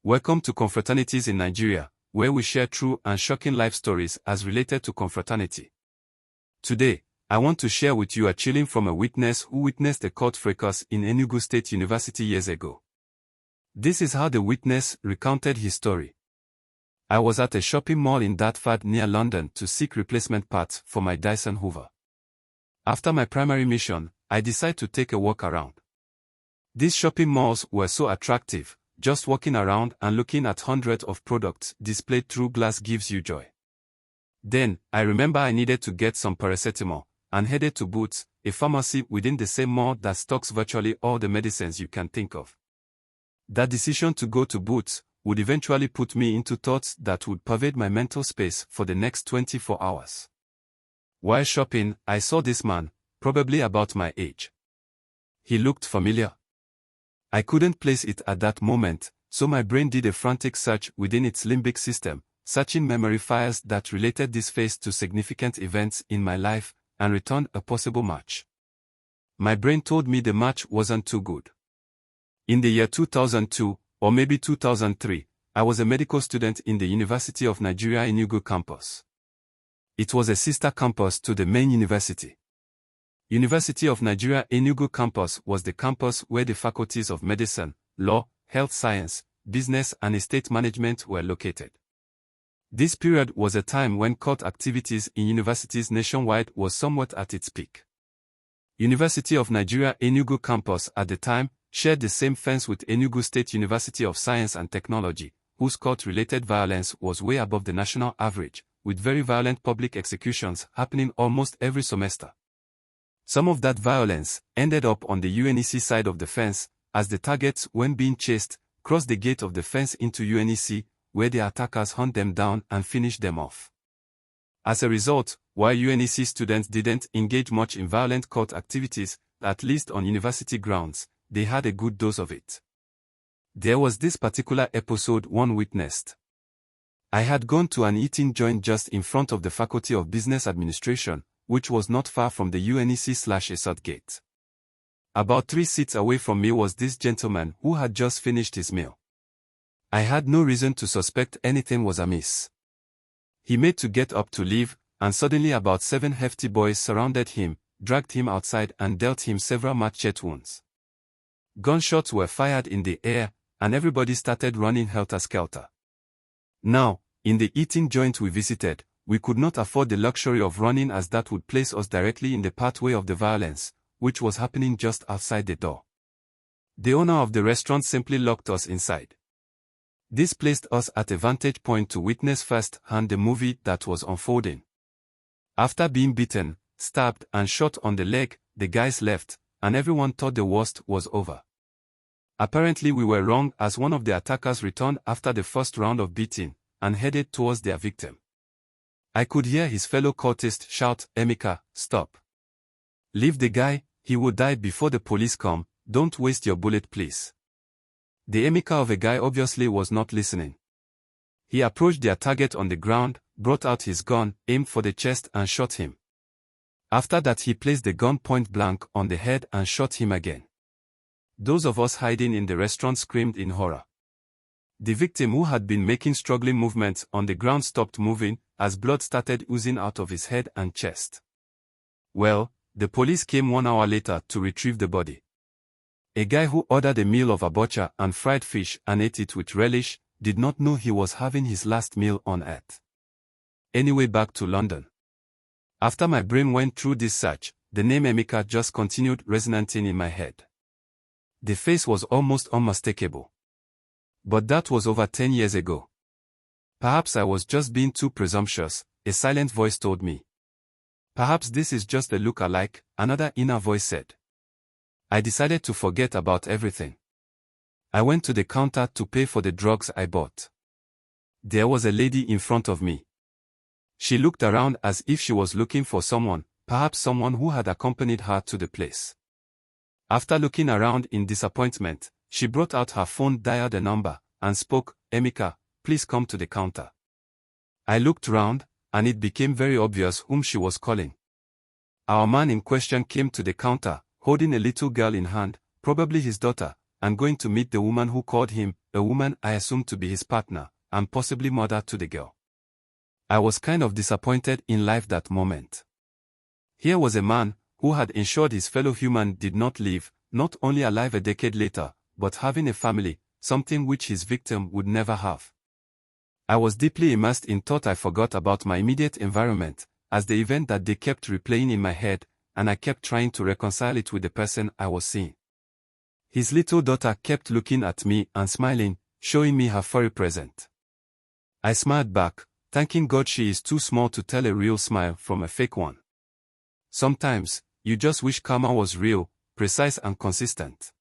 Welcome to Confraternities in Nigeria, where we share true and shocking life stories as related to confraternity. Today, I want to share with you a chilling from a witness who witnessed a court fracas in Enugu State University years ago. This is how the witness recounted his story. I was at a shopping mall in Dartford near London to seek replacement parts for my Dyson Hoover. After my primary mission, I decided to take a walk around. These shopping malls were so attractive. Just walking around and looking at hundreds of products displayed through glass gives you joy. Then, I remember I needed to get some paracetamol, and headed to Boots, a pharmacy within the same mall that stocks virtually all the medicines you can think of. That decision to go to Boots would eventually put me into thoughts that would pervade my mental space for the next 24 hours. While shopping, I saw this man, probably about my age. He looked familiar. I couldn't place it at that moment, so my brain did a frantic search within its limbic system, searching memory files that related this face to significant events in my life, and returned a possible match. My brain told me the match wasn't too good. In the year 2002, or maybe 2003, I was a medical student in the University of Nigeria Enugu campus. It was a sister campus to the main university. University of Nigeria Enugu campus was the campus where the faculties of medicine, law, health science, business and estate management were located. This period was a time when court activities in universities nationwide was somewhat at its peak. University of Nigeria Enugu campus at the time shared the same fence with Enugu State University of Science and Technology, whose court-related violence was way above the national average, with very violent public executions happening almost every semester. Some of that violence ended up on the UNEC side of the fence, as the targets, when being chased, crossed the gate of the fence into UNEC, where the attackers hunt them down and finish them off. As a result, while UNEC students didn't engage much in violent court activities, at least on university grounds, they had a good dose of it. There was this particular episode one witnessed. I had gone to an eating joint just in front of the Faculty of Business Administration, which was not far from the UNEC/ESOT gate. About 3 seats away from me was this gentleman who had just finished his meal. I had no reason to suspect anything was amiss. He made to get up to leave, and suddenly about 7 hefty boys surrounded him, dragged him outside and dealt him several machete wounds. Gunshots were fired in the air, and everybody started running helter-skelter. Now, in the eating joint we visited, we could not afford the luxury of running, as that would place us directly in the pathway of the violence, which was happening just outside the door. The owner of the restaurant simply locked us inside. This placed us at a vantage point to witness first-hand the movie that was unfolding. After being beaten, stabbed and shot on the leg, the guys left, and everyone thought the worst was over. Apparently we were wrong, as one of the attackers returned after the first round of beating, and headed towards their victim. I could hear his fellow cultist shout, "Emeka, stop. Leave the guy, he will die before the police come, don't waste your bullet please." The Emeka of a guy obviously was not listening. He approached their target on the ground, brought out his gun, aimed for the chest and shot him. After that he placed the gun point blank on the head and shot him again. Those of us hiding in the restaurant screamed in horror. The victim, who had been making struggling movements on the ground, stopped moving, as blood started oozing out of his head and chest. Well, the police came 1 hour later to retrieve the body. A guy who ordered a meal of a butcher and fried fish and ate it with relish did not know he was having his last meal on earth. Anyway, back to London. After my brain went through this search, the name Emeka just continued resonating in my head. The face was almost unmistakable. But that was over 10 years ago. Perhaps I was just being too presumptuous, a silent voice told me. Perhaps this is just a look-alike, another inner voice said. I decided to forget about everything. I went to the counter to pay for the drugs I bought. There was a lady in front of me. She looked around as if she was looking for someone, perhaps someone who had accompanied her to the place. After looking around in disappointment, she brought out her phone, dialed a number, and spoke, "Emeka, please come to the counter." I looked round, and it became very obvious whom she was calling. Our man in question came to the counter, holding a little girl in hand, probably his daughter, and going to meet the woman who called him, a woman I assumed to be his partner, and possibly mother to the girl. I was kind of disappointed in life that moment. Here was a man who had ensured his fellow human did not live, not only alive a decade later, but having a family, something which his victim would never have. I was deeply immersed in thought. I forgot about my immediate environment, as the event that day kept replaying in my head, and I kept trying to reconcile it with the person I was seeing. His little daughter kept looking at me and smiling, showing me her furry present. I smiled back, thanking God she is too small to tell a real smile from a fake one. Sometimes, you just wish karma was real, precise and consistent.